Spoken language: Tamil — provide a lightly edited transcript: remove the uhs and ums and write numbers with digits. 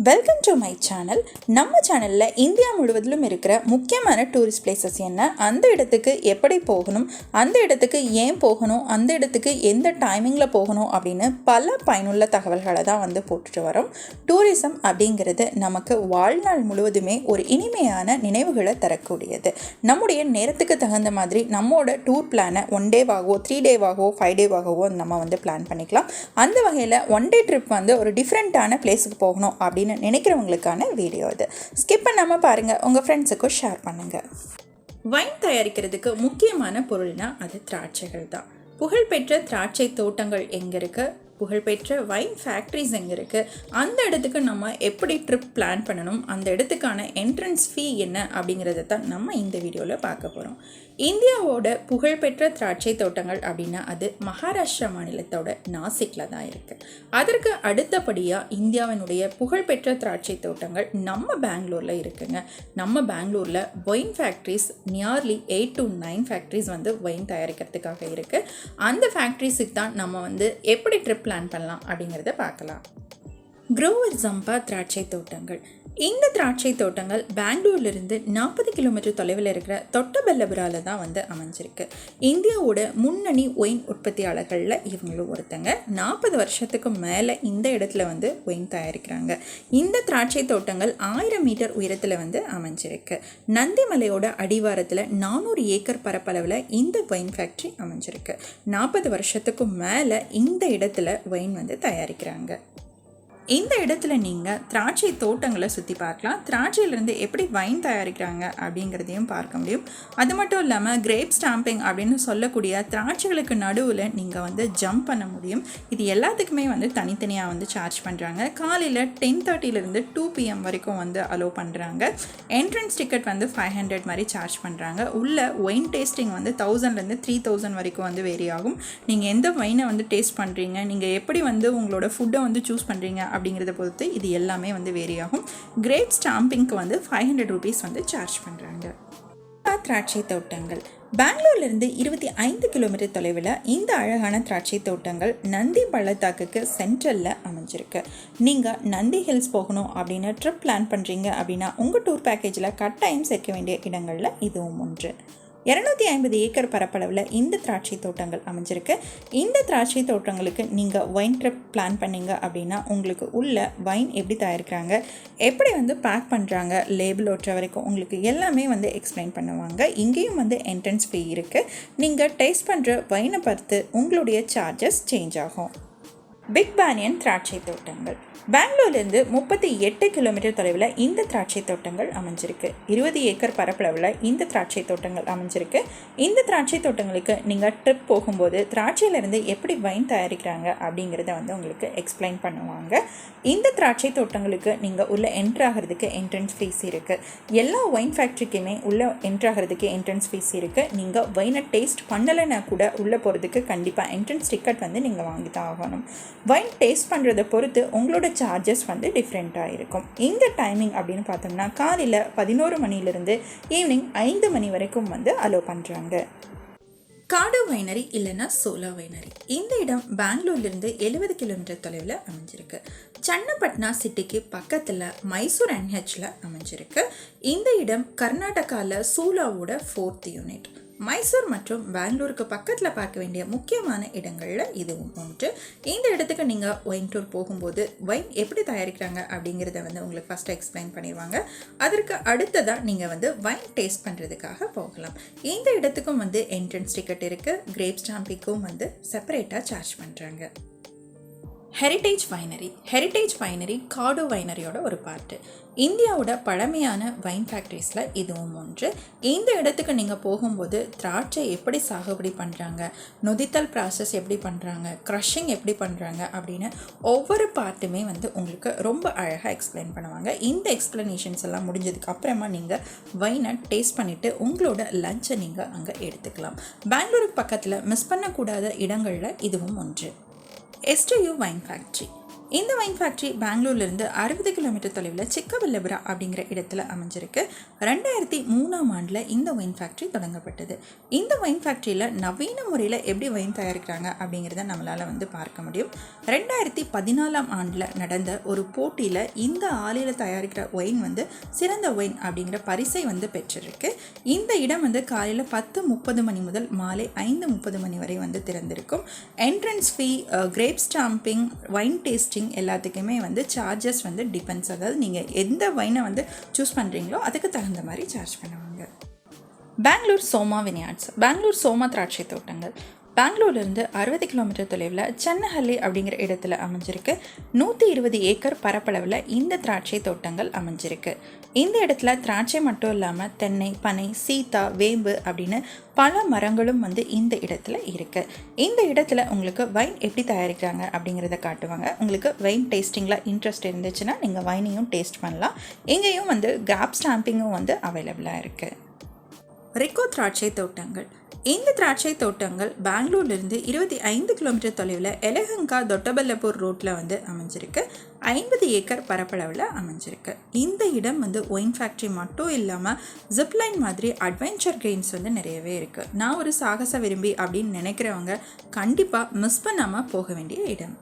Welcome to my channel. நம்ம சேனலில் இந்தியா முழுவதிலும் இருக்கிற முக்கியமான டூரிஸ்ட் பிளேசஸ் என்ன, அந்த இடத்துக்கு எப்படி போகணும், அந்த இடத்துக்கு ஏன் போகணும், அந்த இடத்துக்கு எந்த டைமிங்கில் போகணும் அப்படின்னு பல பயனுள்ள தகவல்களை தான் போட்டுட்டு வரோம். டூரிசம் அப்படிங்கிறது நமக்கு வாழ்நாள் முழுவதுமே ஒரு இனிமையான நினைவுகளை தரக்கூடியது. நம்முடைய நேரத்துக்கு தகுந்த மாதிரி நம்மோட டூர் பிளானை 1 டேவாகவோ 3 டேவாகவோ 5 டேவாகவோ நம்ம பிளான் பண்ணிக்கலாம். அந்த வகையில் 1 டே ட்ரிப் ஒரு டிஃப்ரெண்ட்டான பிளேஸுக்கு போகணும் அப்படின்னு நினைக்கிறவங்களுக்கான வீடியோ இது. ஸ்கிப் பண்ணாமல் பாருங்கள், உங்கள் ஃப்ரெண்ட்ஸுக்கும் ஷேர் பண்ணுங்கள். வைன் தயாரிக்கிறதுக்கு முக்கியமான பொருள்னா அது திராட்சைகள் தான். புகழ்பெற்ற திராட்சை தோட்டங்கள் எங்கே இருக்குது, புகழ்பெற்ற வைன் ஃபேக்ட்ரிஸ் எங்கே இருக்குது, அந்த இடத்துக்கு நம்ம எப்படி ட்ரிப் பிளான் பண்ணணும், அந்த இடத்துக்கான என்ட்ரன்ஸ் ஃபீ என்ன அப்படிங்கிறத தான் நம்ம இந்த வீடியோவில் பார்க்க போகிறோம். இந்தியாவோட புகழ்பெற்ற திராட்சை தோட்டங்கள் அப்படின்னா அது மகாராஷ்டிரா மாநிலத்தோட நாசிக்கில் தான் இருக்குது. அதற்கு அடுத்தபடியாக இந்தியாவினுடைய புகழ்பெற்ற திராட்சை தோட்டங்கள் நம்ம பெங்களூரில் இருக்குங்க. நம்ம பெங்களூரில் wine factories nearly 8 to 9 factories wine தயாரிக்கிறதுக்காக இருக்குது. அந்த ஃபேக்ட்ரிஸுக்கு தான் நம்ம எப்படி ட்ரிப் பிளான் பண்ணலாம் அப்படிங்கிறத பார்க்கலாம். குரோவர் ஜம்பா திராட்சை தோட்டங்கள். இந்த திராட்சை தோட்டங்கள் பெங்களூர்லேருந்து 40 கிலோமீட்டர் தொலைவில் இருக்கிற தொட்டபெல்லபுராவில் தான் அமைஞ்சிருக்கு. இந்தியாவோட முன்னணி ஒயின் உற்பத்தியாளர்களில் இவங்களும் ஒருத்தங்க. 40 வருஷத்துக்கு மேலே இந்த இடத்துல ஒயின் தயாரிக்கிறாங்க. இந்த திராட்சை தோட்டங்கள் 1000 மீட்டர் உயரத்தில் அமைஞ்சிருக்கு. நந்திமலையோட அடிவாரத்தில் 400 ஏக்கர் பரப்பளவில் இந்த ஒயின் ஃபேக்ட்ரி அமைஞ்சிருக்கு. 40 வருஷத்துக்கு மேலே இந்த இடத்துல ஒயின் தயாரிக்கிறாங்க. இந்த இடத்துல நீங்கள் திராட்சை தோட்டங்களை சுற்றி பார்க்கலாம். திராட்சையிலேருந்து எப்படி வைன் தயாரிக்கிறாங்க அப்படிங்கிறதையும் பார்க்க முடியும். அது மட்டும் இல்லாமல் கிரேப் ஸ்டாம்பிங் அப்படின்னு சொல்லக்கூடிய திராட்சைகளுக்கு நடுவில் நீங்கள் ஜம்ப் பண்ண முடியும். இது எல்லாத்துக்குமே தனித்தனியாக சார்ஜ் பண்ணுறாங்க. காலையில் 10:30 2 PM வரைக்கும் அலோவ் பண்ணுறாங்க. என்ட்ரன்ஸ் டிக்கெட் 500 மாதிரி சார்ஜ் பண்ணுறாங்க. உள்ள ஒயின் டேஸ்டிங் 1000 to 3000 வரைக்கும் வேரி ஆகும். நீங்கள் எந்த வைனை டேஸ்ட் பண்ணுறீங்க, நீங்கள் எப்படி உங்களோட ஃபுட்டை சூஸ் பண்ணுறீங்க அப்படிங்கிறத பொறுத்து இது எல்லாமே வேரி ஆகும். கிரேப் ஸ்டாம்பிங்க்கு 500 rupees சார்ஜ் பண்ணுறாங்க. திராட்சை தோட்டங்கள் பெங்களூர்லேருந்து 25 கிலோமீட்டர் தொலைவில் இந்த அழகான திராட்சை தோட்டங்கள் நந்தி பள்ளத்தாக்குக்கு சென்ட்ரலில் அமைஞ்சிருக்கு. நீங்கள் நந்தி ஹில்ஸ் போகணும் அப்படின்னு ட்ரிப் பிளான் பண்ணுறீங்க அப்படின்னா உங்கள் டூர் பேக்கேஜில் கட்டாயம் சேர்க்க வேண்டிய இடங்களில் இதுவும் ஒன்று. 250 ஏக்கர் பரப்பளவில் இந்த திராட்சை தோட்டங்கள் அமைஞ்சிருக்கு. இந்த திராட்சை தோட்டங்களுக்கு நீங்கள் வைன் ட்ரிப் பிளான் பண்ணிங்க அப்படின்னா உங்களுக்கு உள்ள வைன் எப்படி தயாரிக்கிறாங்க, எப்படி பேக் பண்ணுறாங்க, லேபிள் ஒட்டுற வரைக்கும் உங்களுக்கு எல்லாமே எக்ஸ்பிளைன் பண்ணுவாங்க. இங்கேயும் என்ட்ரன்ஸ் ஃபீ இருக்குது. நீங்கள் டேஸ்ட் பண்ணுற வைனை பார்த்து உங்களுடைய சார்ஜஸ் சேஞ்ச் ஆகும். பிக் பேனியன் திராட்சை தோட்டங்கள் பெங்களூர்லேருந்து 38 கிலோமீட்டர் தொலைவில் இந்த திராட்சை தோட்டங்கள் அமைஞ்சிருக்கு. 20 ஏக்கர் பரப்பளவில் இந்த திராட்சை தோட்டங்கள் அமைஞ்சிருக்கு. இந்த திராட்சை தோட்டங்களுக்கு நீங்கள் ட்ரிப் போகும்போது திராட்சையிலேருந்து எப்படி வைன் தயாரிக்கிறாங்க அப்படிங்கிறத உங்களுக்கு எக்ஸ்பிளைன் பண்ணுவாங்க. இந்த திராட்சை தோட்டங்களுக்கு நீங்கள் உள்ளே என்ட்ராகிறதுக்கு என்ட்ரன்ஸ் ஃபீஸ் இருக்குது. எல்லா ஒயின் ஃபேக்ட்ரிக்குமே உள்ளே என்ட்ராகிறதுக்கு என்ட்ரன்ஸ் ஃபீஸ் இருக்குது. நீங்கள் வைனை டேஸ்ட் பண்ணலைன்னா கூட உள்ளே போகிறதுக்கு கண்டிப்பாக என்ட்ரன்ஸ் டிக்கெட் நீங்கள் வாங்கி தான் ஆகணும். வைன் டேஸ்ட் பண்ணுறதை பொறுத்து உங்களோட சார்ஜஸ் டிஃப்ரெண்ட்டாக இருக்கும். இந்த டைமிங் அப்படின்னு பார்த்தோம்னா காலையில் 11 மணிலேருந்து ஈவினிங் 5 மணி வரைக்கும் அலோவ் பண்ணுறாங்க. காடு வைனரி இல்லைன்னா சோலா வைனரி. இந்த இடம் பெங்களூர்லேருந்து 70 கிலோமீட்டர் தொலைவில் அமைஞ்சிருக்கு. சன்னப்பட்னா சிட்டிக்கு பக்கத்தில் மைசூர் NHல அமைஞ்சிருக்கு. இந்த இடம் கர்நாடகாவில் சூலாவோட 4th யூனிட். மைசூர் மற்றும் பெங்களூருக்கு பக்கத்தில் பார்க்க வேண்டிய முக்கியமான இடங்களில் இதுவும் ஒன்று. இந்த இடத்துக்கு நீங்கள் ஒயின் டூர் போகும்போது ஒயின் எப்படி தயாரிக்கிறாங்க அப்படிங்கிறத உங்களுக்கு ஃபஸ்ட்டு எக்ஸ்பிளைன் பண்ணிடுவாங்க. அதற்கு அடுத்ததாக நீங்கள் ஒயின் டேஸ்ட் பண்ணுறதுக்காக போகலாம். இந்த இடத்துக்கும் என்ட்ரன்ஸ் டிக்கெட் இருக்குது. கிரேப் ஸ்டாம்பிக்கும் செப்பரேட்டாக சார்ஜ் பண்ணுறாங்க. ஹெரிட்டேஜ் வைனரி காடோ வைனரியோட ஒரு பார்ட்டு. இந்தியாவோட பழமையான வைன் ஃபேக்ட்ரிஸில் இதுவும் ஒன்று. இந்த இடத்துக்கு நீங்கள் போகும்போது திராட்சை எப்படி சாகுபடி பண்ணுறாங்க, நொதித்தல் ப்ராசஸ் எப்படி பண்ணுறாங்க, க்ரஷிங் எப்படி பண்ணுறாங்க அப்படின்னு ஒவ்வொரு பார்ட்டுமே உங்களுக்கு ரொம்ப அழகாக எக்ஸ்பிளைன் பண்ணுவாங்க. இந்த எக்ஸ்ப்ளனேஷன்ஸ் எல்லாம் முடிஞ்சதுக்கு அப்புறமா நீங்கள் வைனை டேஸ்ட் பண்ணிவிட்டு உங்களோட லஞ்சை நீங்கள் அங்கே எடுத்துக்கலாம். பெங்களூருக்கு பக்கத்தில் மிஸ் பண்ணக்கூடாத இடங்களில் இதுவும் ஒன்று. STU wine factory. இந்த வைன் ஃபேக்ட்ரி பெங்களூர்லேருந்து 60 கிலோமீட்டர் தொலைவில் சிக்கபெல்லபுரா அப்படிங்கிற இடத்துல அமைஞ்சிருக்கு. 2003ஆம் ஆண்டில் இந்த வைன் ஃபேக்ட்ரி தொடங்கப்பட்டது. இந்த வைன் ஃபேக்ட்ரியில் நவீன முறையில் எப்படி வைன் தயாரிக்கிறாங்க அப்படிங்கிறத நம்மளால் பார்க்க முடியும். 2014ஆம் ஆண்டில் நடந்த ஒரு போட்டியில் இந்த ஆலையில் தயாரிக்கிற ஒயின் சிறந்த ஒயின் அப்படிங்கிற பரிசை பெற்றிருக்கு. இந்த இடம் காலையில் 10:30 மணி முதல் மாலை 5:30 மணி வரை திறந்திருக்கும். Entrance fee, grape stamping, wine tasting எல்லாத்துக்குமே சார்ஜஸ் டிபெண்ட்ஸ். அதாவது நீங்கள் எந்த வைனை சூஸ் பண்ணுறீங்களோ அதுக்கு தகுந்த மாதிரி சார்ஜ் பண்ணுவாங்க. பெங்களூர் சோமா வினியார்ட்ஸ். பெங்களூர் சோமா திராட்சை தோட்டங்கள் பெங்களூர்லேருந்து 60 கிலோமீட்டர் தொலைவில் சென்னஹல்லி அப்படிங்கிற இடத்துல அமைஞ்சிருக்கு. 120 ஏக்கர் பரப்பளவில் இந்த திராட்சை தோட்டங்கள் அமைஞ்சிருக்கு. இந்த இடத்துல திராட்சை மட்டும் இல்லாமல் தென்னை, பனை, சீத்தா, வேம்பு அப்படின்னு பல மரங்களும் இந்த இடத்துல இருக்குது. இந்த இடத்துல உங்களுக்கு வைன் எப்படி தயாரிக்கிறாங்க அப்படிங்கிறத காட்டுவாங்க. உங்களுக்கு வைன் டேஸ்டிங்கில் இன்ட்ரெஸ்ட் இருந்துச்சுன்னா நீங்கள் வைனையும் டேஸ்ட் பண்ணலாம். இங்கேயும் கிராப் ஸ்டாம்பிங்கும் அவைலபிளாக இருக்குது. ரிக்கோ திராட்சை தோட்டங்கள். இந்த திராட்சை தோட்டங்கள் பெங்களூர்லேருந்து 25 கிலோமீட்டர் தொலைவில் எலஹங்கா தொட்டபெல்லப்பூர் ரோட்டில் அமைஞ்சிருக்கு. 50 ஏக்கர் பரப்பளவில் அமைஞ்சிருக்கு. இந்த இடம் ஒயின் ஃபேக்ட்ரி மட்டும் இல்லாமல் ஜிப்லைன் மாதிரி அட்வென்ச்சர் கெயின்ஸ் நிறையவே இருக்குது. நான் ஒரு சாகச விரும்பி அப்படின்னு நினைக்கிறவங்க கண்டிப்பாக மிஸ் பண்ணாமல் போக வேண்டிய இடம்.